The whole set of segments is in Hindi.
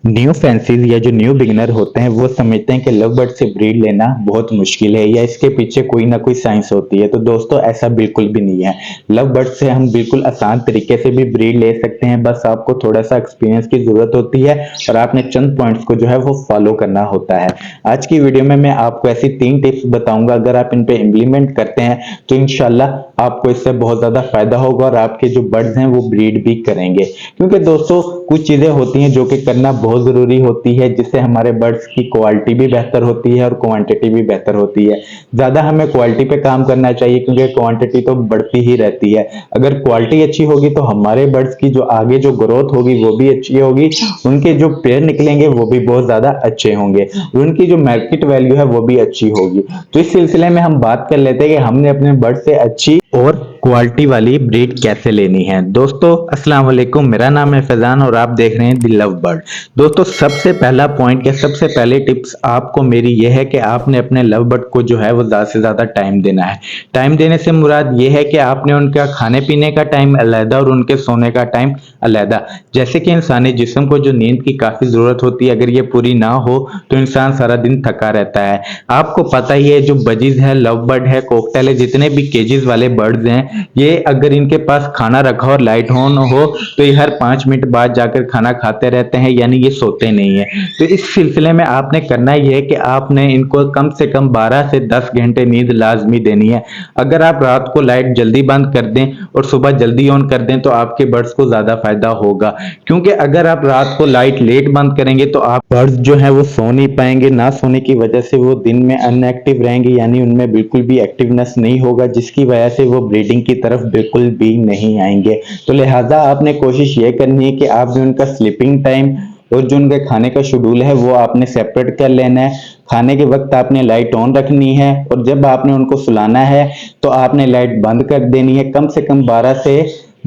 न्यू फैंसीज या जो न्यू बिगिनर होते हैं वो समझते हैं कि लव बर्ड से ब्रीड लेना बहुत मुश्किल है या इसके पीछे कोई ना कोई साइंस होती है। तो दोस्तों ऐसा बिल्कुल भी नहीं है। लव बर्ड से हम बिल्कुल आसान तरीके से भी ब्रीड ले सकते हैं, बस आपको थोड़ा सा एक्सपीरियंस की जरूरत होती है और आपने चंद पॉइंट्स को जो है वो फॉलो करना होता है। आज की वीडियो में मैं आपको ऐसी 3 टिप्स बताऊंगा, अगर आप इन पे इम्प्लीमेंट करते हैं तो इंशाल्लाह आपको इससे बहुत ज्यादा फायदा होगा और आपके जो बर्ड्स हैं वो ब्रीड भी करेंगे। क्योंकि दोस्तों कुछ चीजें होती हैं जो कि करना बहुत जरूरी होती है, जिससे हमारे बर्ड्स की क्वालिटी भी बेहतर होती है और क्वांटिटी भी बेहतर होती है। ज्यादा हमें क्वालिटी पे काम करना चाहिए क्योंकि क्वांटिटी तो बढ़ती ही रहती है। अगर क्वालिटी अच्छी होगी तो हमारे बर्ड्स की जो आगे जो ग्रोथ होगी वो भी अच्छी होगी, उनके जो पेयर निकलेंगे वो भी बहुत ज्यादा अच्छे होंगे, उनकी जो मार्केट वैल्यू है वो भी अच्छी होगी। तो इस सिलसिले में हम बात कर लेते हैं कि हमने अपने बर्ड से अच्छी और क्वालिटी वाली ब्रीड कैसे लेनी है। दोस्तों अस्सलाम वालेकुम, मेरा नाम है फैजान और आप देख रहे हैं दी लव बर्ड। दोस्तों सबसे पहला पॉइंट या सबसे पहले टिप्स आपको मेरी यह है कि आपने अपने लव बर्ड को जो है वो ज्यादा से ज्यादा टाइम देना है। टाइम देने से मुराद ये है कि आपने उनका खाने पीने का टाइम अलहदा और उनके सोने का टाइम अलहदा। जैसे कि इंसानी जिस्म को जो नींद की काफी जरूरत होती है, अगर ये पूरी ना हो तो इंसान सारा दिन थका रहता है। आपको पता ही है जो बजीज है, लव बर्ड है, कोकटेल है, जितने भी केजेस वाले बर्ड्स हैं, ये अगर इनके पास खाना रखा और लाइट ऑन हो तो ये हर 5 मिनट बाद जाकर खाना खाते रहते हैं, यानी ये सोते नहीं है। तो इस सिलसिले में आपने करना ये है कि आपने इनको कम से कम 12 से 10 घंटे नींद लाजमी देनी है। अगर आप रात को लाइट जल्दी बंद कर दें और सुबह जल्दी ऑन कर दें तो आपके बर्ड्स को ज्यादा फायदा होगा, क्योंकि अगर आप रात को लाइट लेट बंद करेंगे तो आप बर्ड्स जो है वो सो नहीं पाएंगे। ना सोने की वजह से वो दिन में अनएक्टिव रहेंगे, यानी उनमें बिल्कुल भी एक्टिवनेस नहीं होगा, जिसकी वजह से वो ब्रीडिंग की तरफ बिल्कुल भी नहीं आएंगे। तो लिहाजा आपने कोशिश ये करनी है कि आपने उनका स्लीपिंग टाइम और जो उनके खाने का शेड्यूल है वो आपने सेपरेट कर लेना है। खाने के वक्त आपने लाइट ऑन रखनी है और जब आपने उनको सुलाना है तो आपने लाइट बंद कर देनी है। कम से कम 12 से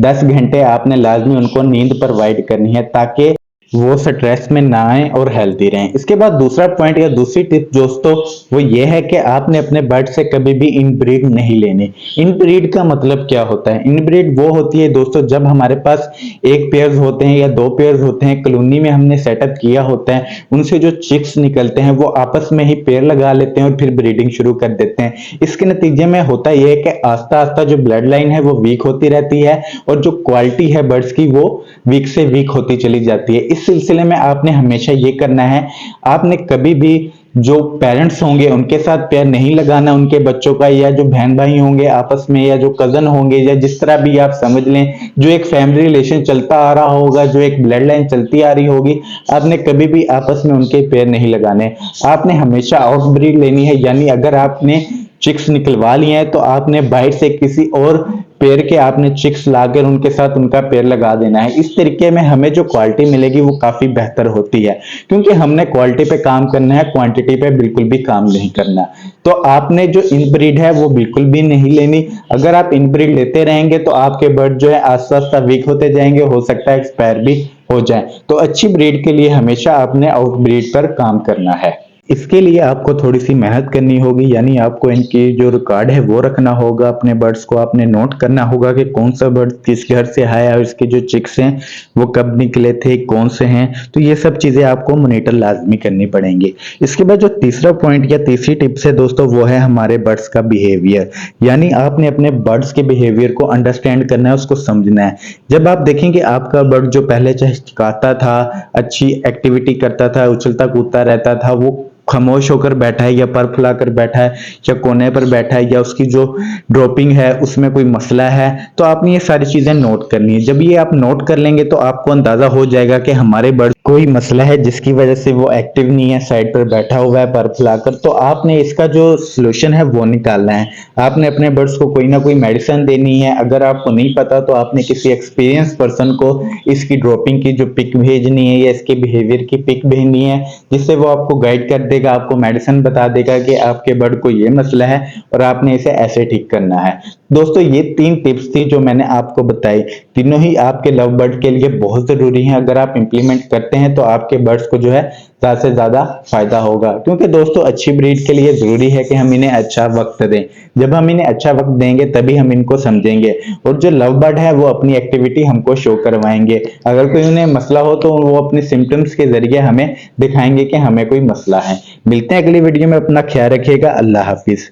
10 घंटे आपने लाजमी उनको नींद प्रोवाइड करनी है ताकि वो स्ट्रेस में ना आए और हेल्दी रहें। इसके बाद दूसरा पॉइंट या दूसरी टिप दोस्तों वो ये है कि आपने अपने बर्ड से कभी भी इनब्रीड नहीं लेनी। इनब्रीड का मतलब क्या होता है? इनब्रीड वो होती है दोस्तों जब हमारे पास एक पेयर्स होते हैं या 2 पेयर्स होते हैं, कॉलोनी में हमने सेटअप किया होता है, उनसे जो चिक्स निकलते हैं वो आपस में ही पेयर लगा लेते हैं और फिर ब्रीडिंग शुरू कर देते हैं। इसके नतीजे में होता यह है कि आस्ता आस्ता जो ब्लड लाइन है वो वीक होती रहती है और जो क्वालिटी है बर्ड्स की वो वीक से वीक होती चली जाती है। इस सिलसिले में आपने हमेशा ये करना है, आपने कभी भी जो पेरेंट्स होंगे उनके साथ पेयर नहीं लगाना उनके बच्चों का, या जो बहन भाई होंगे आपस में, या जो कजन होंगे, या जिस तरह भी आप समझ लें, जो एक फैमिली रिलेशन चलता आ रहा होगा, जो एक ब्लड लाइन चलती आ रही होगी, आपने कभी भी आपस में उनके पेयर नहीं लगाने। आपने हमेशा आउट ब्रीड लेनी है, यानी अगर आपने चिक्स निकलवा लिए हैं तो आपने बाहर से किसी और पेड़ के आपने चिक्स लाकर उनके साथ उनका पेड़ लगा देना है। इस तरीके में हमें जो क्वालिटी मिलेगी वो काफी बेहतर होती है, क्योंकि हमने क्वालिटी पे काम करना है, क्वांटिटी पे बिल्कुल भी काम नहीं करना। तो आपने जो इनब्रीड है वो बिल्कुल भी नहीं लेनी। अगर आप इनब्रीड लेते रहेंगे तो आपके बर्ड जो है आस्ता आस्ता वीक होते जाएंगे, हो सकता है एक्सपायर भी हो जाए। तो अच्छी ब्रीड के लिए हमेशा आपने आउटब्रीड पर काम करना है। इसके लिए आपको थोड़ी सी मेहनत करनी होगी, यानी आपको इनकी जो रिकॉर्ड है वो रखना होगा। अपने बर्ड्स को आपने नोट करना होगा कि कौन सा बर्ड किस घर से आया और इसके जो चिक्स हैं वो कब निकले थे, कौन से हैं। तो ये सब चीजें आपको मॉनिटर लाजमी करनी पड़ेंगी। इसके बाद जो तीसरा पॉइंट या तीसरी टिप्स है दोस्तों वो है हमारे बर्ड्स का बिहेवियर, यानी आपने अपने बर्ड्स के बिहेवियर को अंडरस्टैंड करना है, उसको समझना है। जब आप देखेंगे आपका बर्ड जो पहले चहचहाता था, अच्छी एक्टिविटी करता था, उछलता कूदता रहता था, वो खामोश होकर बैठा है या पर फुलाकर बैठा है या कोने पर बैठा है या उसकी जो ड्रॉपिंग है उसमें कोई मसला है, तो आपने ये सारी चीजें नोट करनी है। जब ये आप नोट कर लेंगे तो आपको अंदाजा हो जाएगा कि हमारे बर्ड कोई मसला है जिसकी वजह से वो एक्टिव नहीं है, साइड पर बैठा हुआ है पर फुलाकर। तो आपने इसका जो सोल्यूशन है वो निकालना है। आपने अपने बर्ड्स को कोई ना कोई मेडिसिन देनी है। अगर आपको नहीं पता तो आपने किसी एक्सपीरियंस पर्सन को इसकी ड्रॉपिंग की जो पिक भेजनी है या इसके बिहेवियर की पिक भेजनी है, जिससे वो आपको गाइड कर देगा, आपको मेडिसिन बता देगा कि आपके बर्ड को ये मसला है और आपने इसे ऐसे ठीक करना है। दोस्तों ये 3 टिप्स थी जो मैंने आपको बताई, तीनों ही आपके लव बर्ड के लिए बहुत ज़रूरी हैं। अगर आप इम्प्लीमेंट करते हैं तो आपके बर्ड्स को जो है ज़्यादा से ज़्यादा फ़ायदा होगा। क्योंकि दोस्तों अच्छी ब्रीड के लिए ज़रूरी है कि हम इन्हें अच्छा वक़्त दें। जब हम इन्हें अच्छा वक़्त देंगे तभी हम इनको समझेंगे और जो लव बर्ड है वो अपनी एक्टिविटी हमको शो करवाएँगे। अगर कोई उन्हें मसला हो तो वो अपने सिम्पटम्स के ज़रिए हमें दिखाएँगे कि हमें कोई मसला है। मिलते हैं अगली वीडियो में, अपना ख्याल रखिएगा। अल्लाह हाफ़िज़।